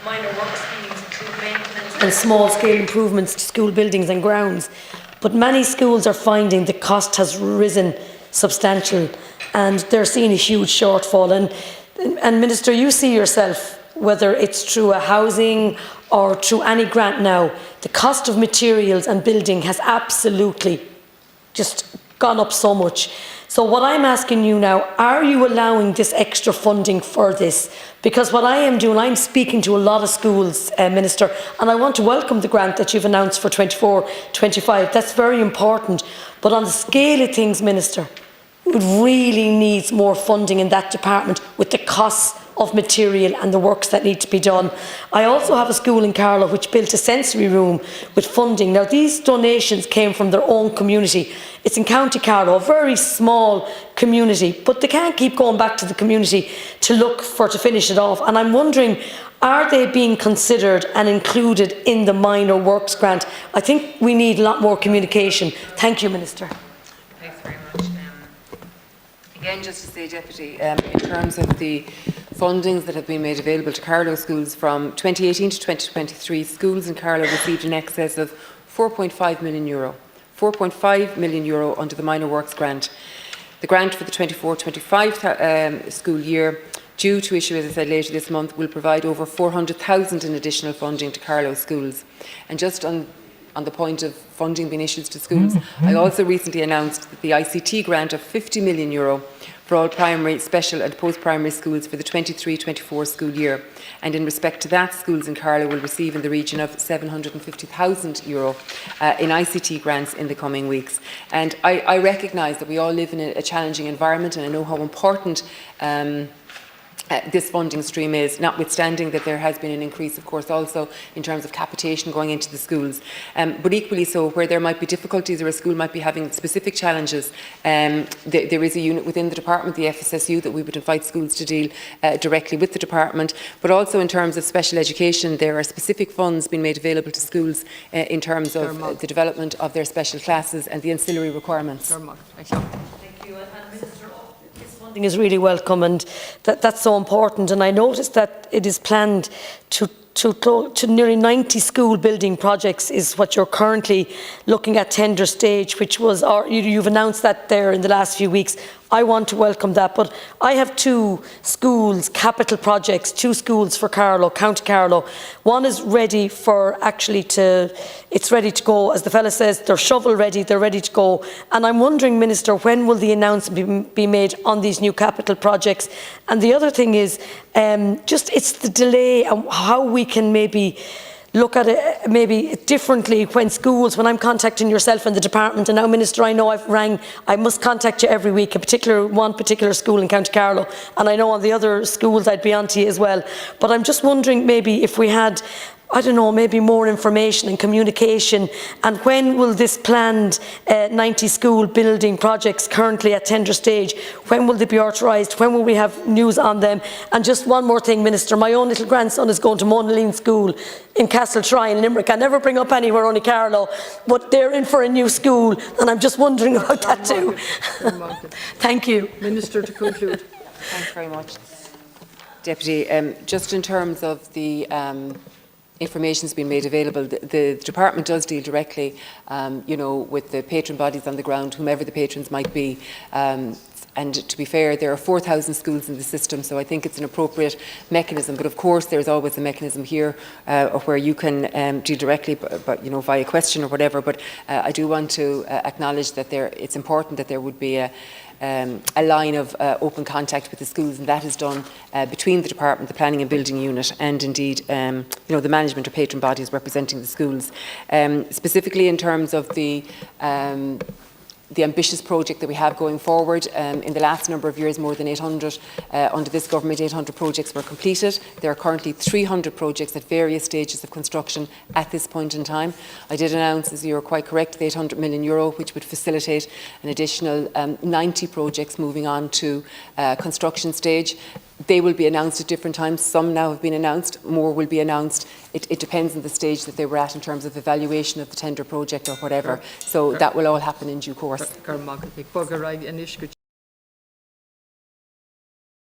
minor work schemes include maintenance and small-scale improvements to school buildings and grounds. But many schools are finding the cost has risen substantial and they're seeing a huge shortfall. And Minister, you see yourself, whether it's through a housing or through any grant now, the cost of materials and building has absolutely just gone up so much. So what I'm asking you now, are you allowing this extra funding for this? Because what I am doing, I'm speaking to a lot of schools, Minister, and I want to welcome the grant that you've announced for 24-25. That's very important. But on the scale of things, Minister, it really needs more funding in that department with the costs of material and the works that need to be done. I also have a school in Carlow which built a sensory room with funding. Now these donations came from their own community. It's in County Carlow, a very small community, but they can't keep going back to the community to look for to finish it off. And I'm wondering, are they being considered and included in the minor works grant? I think we need a lot more communication. Thank you, Minister. Thanks very much. Again, just to say, Deputy, in terms of the fundings that have been made available to Carlow schools from 2018 to 2023, schools in Carlow received in excess of €4.5 million. €4.5 million under the Minor Works Grant. The grant for the 24-25 school year, due to issue, as I said, later this month, will provide over 400,000 in additional funding to Carlow schools. And just on the point of funding being issued to schools, I also recently announced that the ICT grant of €50 million for all primary, special and post-primary schools for the 23-24 school year. And in respect to that, schools in Carlow will receive in the region of €750,000 in ICT grants in the coming weeks. And I recognise that we all live in a challenging environment, and I know how important this funding stream is, notwithstanding that there has been an increase, of course, also in terms of capitation going into the schools. But equally so, where there might be difficulties or a school might be having specific challenges, there is a unit within the department, the FSSU, that we would invite schools to deal directly with the department. But also in terms of special education, there are specific funds being made available to schools in terms of the development of their special classes and the ancillary requirements. Thank you. And Minister, this funding is really welcome, and that's so important. And I noticed that it is planned to nearly 90 school building projects is what you're currently looking at tender stage, which was, or you've announced that there in the last few weeks. I want to welcome that, but I have two schools, capital projects, two schools for Carlow, County Carlow. One is ready for it's ready to go, as the fella says, they're shovel ready, they're ready to go. And I'm wondering, Minister, when will the announcement be made on these new capital projects? And the other thing is, it's the delay and how we can maybe look at it maybe differently when I'm contacting yourself and the department. And now, Minister, I know I must contact you every week, one particular school in County Carlow, and I know on the other schools I'd be on to you as well. But I'm just wondering maybe if we had, I don't know, maybe more information and communication, and when will this planned 90 school building projects currently at tender stage, when will they be authorised, when will we have news on them? And just one more thing, Minister, my own little grandson is going to Monaleen School in Castletrine, Limerick. I never bring up anywhere, only Carlow, but they're in for a new school, and I'm just wondering about that too. Thank you. Minister, to conclude. Thanks very much, Deputy. Just in terms of the information has been made available. The department does deal directly, with the patron bodies on the ground, whomever the patrons might be. And to be fair, there are 4,000 schools in the system, so I think it's an appropriate mechanism. But of course, there's always a mechanism here where you can deal directly, but via question or whatever. But I do want to acknowledge that it's important that there would be a line of open contact with the schools, and that is done between the department, the planning and building unit, and indeed the management or patron bodies representing the schools. Specifically in terms of the ambitious project that we have going forward. In the last number of years, more than 800, under this government, 800 projects were completed. There are currently 300 projects at various stages of construction at this point in time. I did announce, as you are quite correct, the €800 million, which would facilitate an additional 90 projects moving on to construction stage. They will be announced at different times. Some now have been announced, more will be announced. It depends on the stage that they were at in terms of evaluation of the tender project or whatever. So that will all happen in due course.